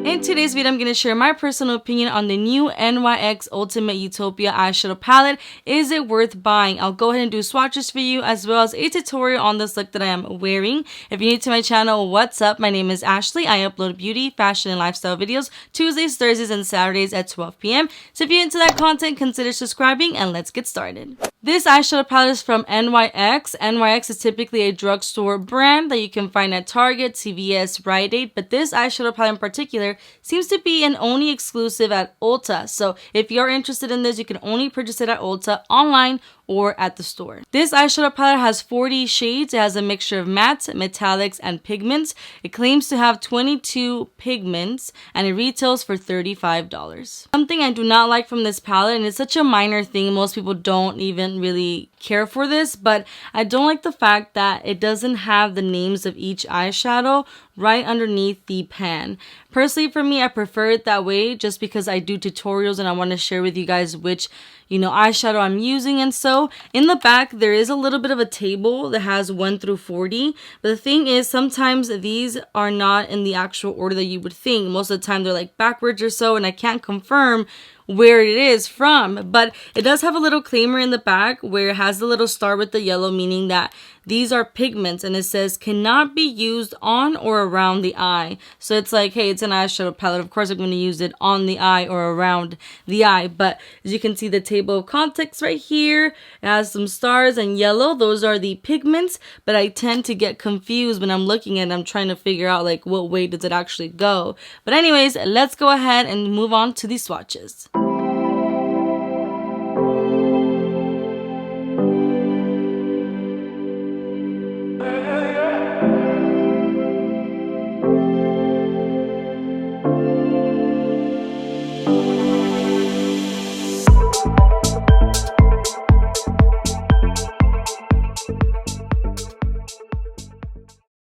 In today's video, I'm going to share my personal opinion on the new NYX Ultimate Utopia eyeshadow palette. Is it worth buying? I'll go ahead and do swatches for you as well as a tutorial on this look that I am wearing. If you're new to my channel, what's up? My name is Ashley. I upload beauty, fashion, and lifestyle videos Tuesdays, Thursdays, and Saturdays at 12 p.m. So if you're into that content, consider subscribing and let's get started. This eyeshadow palette is from NYX. NYX is typically a drugstore brand that you can find at Target, CVS, Rite Aid, but this eyeshadow palette in particular seems to be an only exclusive at Ulta. So if you're interested in this, you can only purchase it at Ulta online or at the store. This eyeshadow palette has 40 shades. It has a mixture of mattes, metallics, and pigments. It claims to have 22 pigments and it retails for $35. Something I do not like from this palette, and it's such a minor thing, most people don't even really care for this, but I don't like the fact that it doesn't have the names of each eyeshadow right underneath the pan. Personally, for me, I prefer it that way just because I do tutorials and I want to share with you guys which eyeshadow I'm using. And so in the back there is a little bit of a table that has 1 through 40, but the thing is sometimes these are not in the actual order that you would think. Most of the time they're like backwards or so, and I can't confirm where it is from, but it does have a little claimer in the back where it has the little star with the yellow, meaning that these are pigments, and it says cannot be used on or around the eye. So it's like, hey, it's an eyeshadow palette, of course I'm going to use it on the eye or around the eye. But as you can see, the table of contents right here, it has some stars and yellow. Those are the pigments, but I tend to get confused when I'm looking at it. I'm trying to figure out like what way does it actually go. But anyways, let's go ahead and move on to the swatches.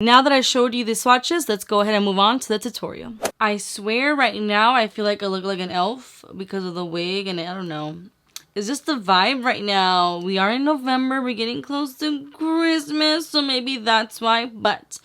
Now that I showed you the swatches, let's go ahead and move on to the tutorial. I swear right now I feel like I look like an elf because of the wig, and I don't know. It's just the vibe right now. We are in November, we're getting close to Christmas, so maybe that's why, but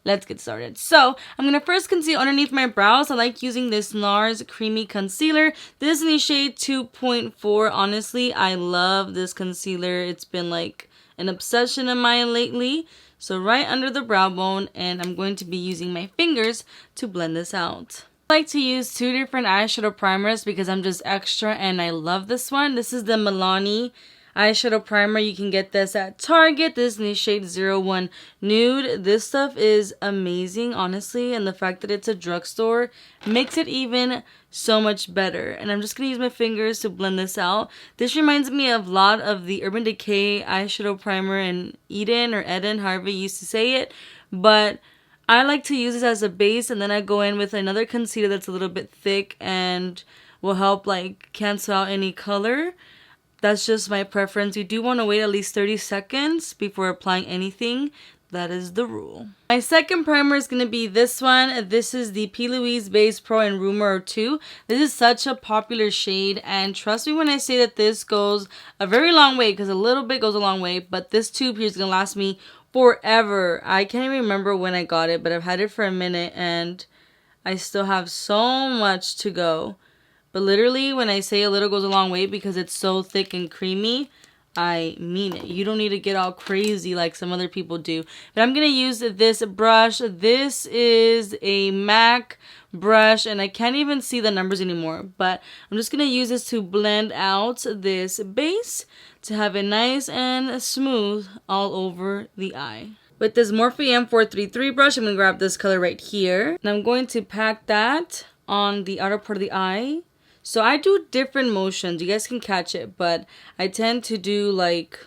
let's get started. So I'm going to first conceal underneath my brows. I like using this NARS Creamy Concealer. This is in the shade 2.4. Honestly, I love this concealer. It's been like an obsession of mine lately. So right under the brow bone, and I'm going to be using my fingers to blend this out. I like to use 2 different eyeshadow primers because I'm just extra and I love this one. This is the Milani eyeshadow primer. You can get this at Target. This is in the shade 01 Nude. This stuff is amazing, honestly, and the fact that it's a drugstore makes it even so much better. And I'm just going to use my fingers to blend this out. This reminds me of a lot of the Urban Decay eyeshadow primer in Eden, however you used to say it. But I like to use this as a base, and then I go in with another concealer that's a little bit thick and will help like cancel out any color. That's just my preference. You do want to wait at least 30 seconds before applying anything. That is the rule. My second primer is going to be this one. This is the P. Louise Base Pro in Rumor 2. This is such a popular shade, and trust me when I say that this goes a very long way, because a little bit goes a long way, but this tube here is going to last me forever. I can't even remember when I got it, but I've had it for a minute and I still have so much to go. But literally, when I say a little goes a long way because it's so thick and creamy, I mean it. You don't need to get all crazy like some other people do. But I'm going to use this brush. This is a MAC brush, and I can't even see the numbers anymore. But I'm just going to use this to blend out this base to have it nice and smooth all over the eye. With this Morphe M433 brush, I'm going to grab this color right here. And I'm going to pack that on the outer part of the eye. So I do different motions. You guys can catch it, but I tend to do like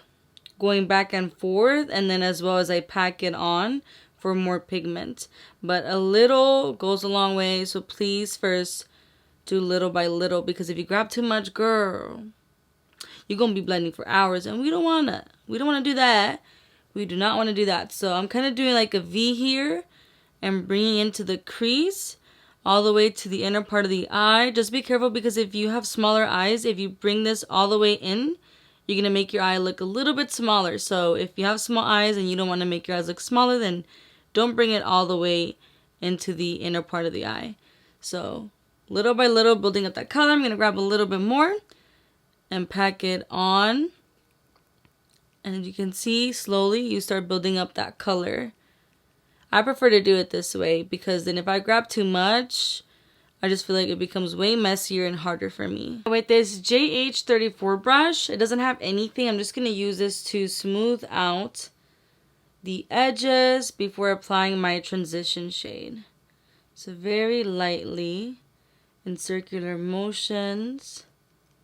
going back and forth, and then as well as I pack it on for more pigment. But a little goes a long way, so please first do little by little, because if you grab too much, girl, you're going to be blending for hours, and we don't want to do that. We do not want to do that. So I'm kind of doing like a V here and bringing into the crease all the way to the inner part of the eye. Just be careful, because if you have smaller eyes, if you bring this all the way in, you're going to make your eye look a little bit smaller. So if you have small eyes and you don't want to make your eyes look smaller, then don't bring it all the way into the inner part of the eye. So little by little building up that color. I'm going to grab a little bit more and pack it on. And as you can see, slowly you start building up that color. I prefer to do it this way because then if I grab too much, I just feel like it becomes way messier and harder for me. With this JH34 brush, it doesn't have anything. I'm just going to use this to smooth out the edges before applying my transition shade. So very lightly in circular motions,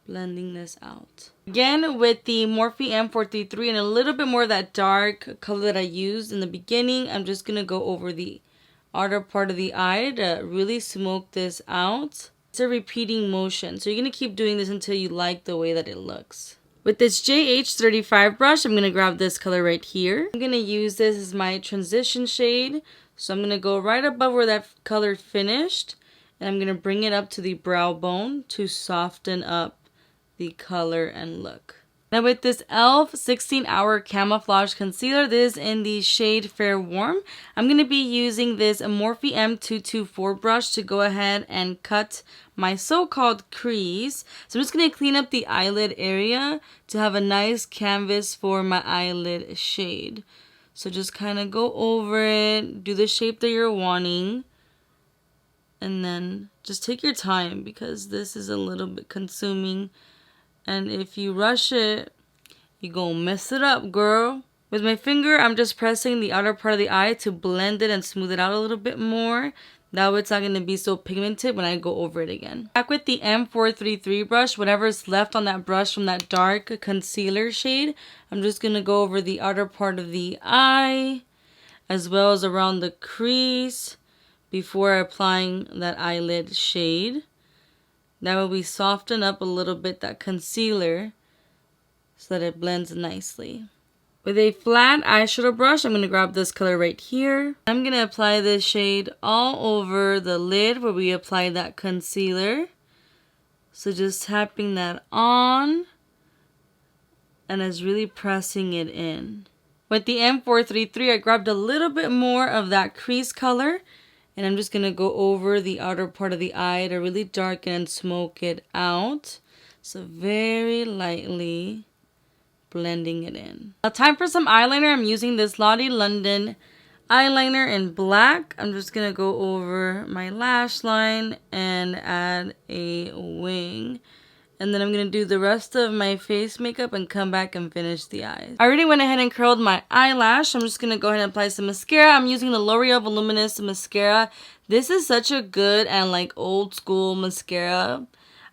blending this out. Again, with the Morphe M433 and a little bit more of that dark color that I used in the beginning, I'm just going to go over the outer part of the eye to really smoke this out. It's a repeating motion, so you're going to keep doing this until you like the way that it looks. With this JH35 brush, I'm going to grab this color right here. I'm going to use this as my transition shade. So I'm going to go right above where that color finished. And I'm going to bring it up to the brow bone to soften up the color and look. Now with this e.l.f. 16-hour camouflage concealer, this is in the shade Fair Warm. I'm going to be using this Morphe M224 brush to go ahead and cut my so-called crease. So I'm just going to clean up the eyelid area to have a nice canvas for my eyelid shade. So just kind of go over it, do the shape that you're wanting, and then just take your time because this is a little bit consuming. And if you rush it, you're going to mess it up, girl. With my finger, I'm just pressing the outer part of the eye to blend it and smooth it out a little bit more. That way it's not going to be so pigmented when I go over it again. Back with the M433 brush, whatever's left on that brush from that dark concealer shade, I'm just going to go over the outer part of the eye, as well as around the crease before applying that eyelid shade. That way we soften up a little bit that concealer so that it blends nicely. With a flat eyeshadow brush, I'm going to grab this color right here. I'm going to apply this shade all over the lid where we applied that concealer. So just tapping that on and is really pressing it in. With the M433, I grabbed a little bit more of that crease color. And I'm just going to go over the outer part of the eye to really darken and smoke it out. So very lightly blending it in. Now time for some eyeliner. I'm using this Lottie London eyeliner in black. I'm just going to go over my lash line and add a wing. And then I'm going to do the rest of my face makeup and come back and finish the eyes. I already went ahead and curled my eyelash. I'm just going to go ahead and apply some mascara. I'm using the L'Oreal Voluminous Mascara. This is such a good and like old school mascara.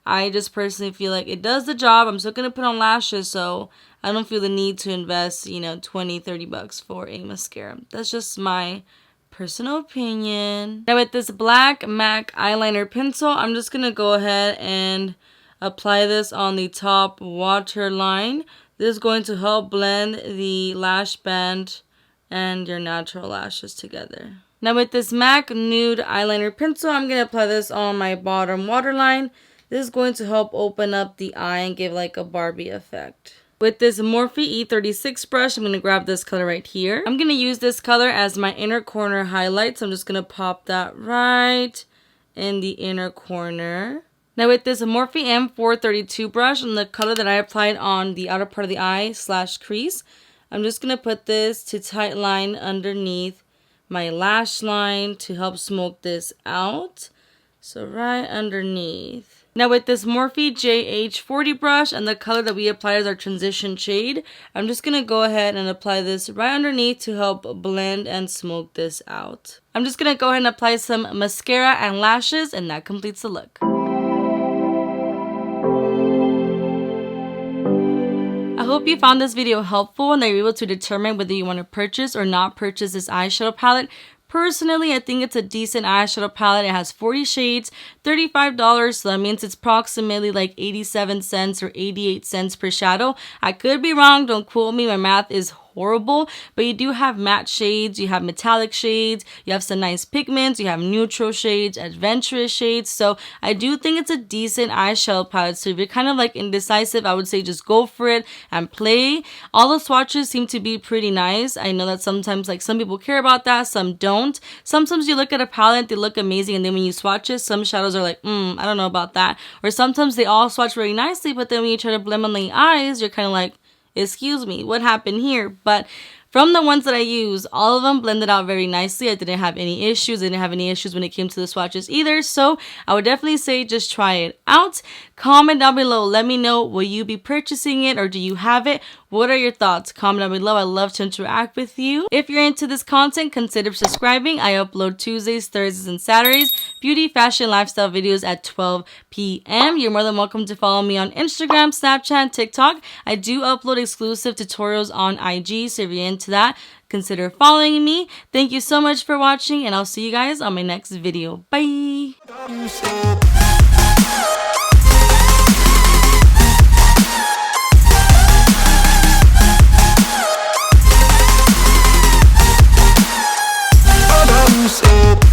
I just personally feel like it does the job. I'm still going to put on lashes, so I don't feel the need to invest, you know, 20, 30 bucks for a mascara. That's just my personal opinion. Now with this black MAC eyeliner pencil, I'm just going to go ahead and apply this on the top waterline. This is going to help blend the lash band and your natural lashes together. Now with this MAC Nude Eyeliner Pencil, I'm going to apply this on my bottom waterline. This is going to help open up the eye and give like a Barbie effect. With this Morphe E36 brush, I'm going to grab this color right here. I'm going to use this color as my inner corner highlight. So I'm just going to pop that right in the inner corner. Now with this Morphe M432 brush and the color that I applied on the outer part of the eye / crease, I'm just going to put this to tight line underneath my lash line to help smoke this out. So right underneath. Now with this Morphe JH40 brush and the color that we applied as our transition shade, I'm just going to go ahead and apply this right underneath to help blend and smoke this out. I'm just going to go ahead and apply some mascara and lashes, and that completes the look. I hope you found this video helpful and that you're able to determine whether you want to purchase or not purchase this eyeshadow palette. Personally, I think it's a decent eyeshadow palette. It has 40 shades, $35, so that means it's approximately like 87 cents or 88 cents per shadow. I could be wrong, don't quote me, my math is horrible, but you do have matte shades, you have metallic shades, you have some nice pigments, you have neutral shades, adventurous shades. So I do think it's a decent eyeshadow palette. So if you're kind of like indecisive, I would say just go for it and play. All the swatches seem to be pretty nice. I know that sometimes like some people care about that, some don't. Sometimes you look at a palette, they look amazing, and then when you swatch it, some shadows are like, I don't know about that. Or sometimes they all swatch very nicely, but then when you try to blend on the eyes, you're kind of like, excuse me, what happened here? But from the ones that I use, all of them blended out very nicely. I didn't have any issues. I didn't have any issues when it came to the swatches either. So I would definitely say just try it out. Comment down below. Let me know, will you be purchasing it or do you have it? What are your thoughts? Comment down below. I love to interact with you. If you're into this content, consider subscribing. I upload Tuesdays, Thursdays, and Saturdays beauty, fashion, lifestyle videos at 12 p.m. You're more than welcome to follow me on Instagram, Snapchat, and TikTok. I do upload exclusive tutorials on IG, so if you're into that, consider following me. Thank you so much for watching, and I'll see you guys on my next video. Bye! So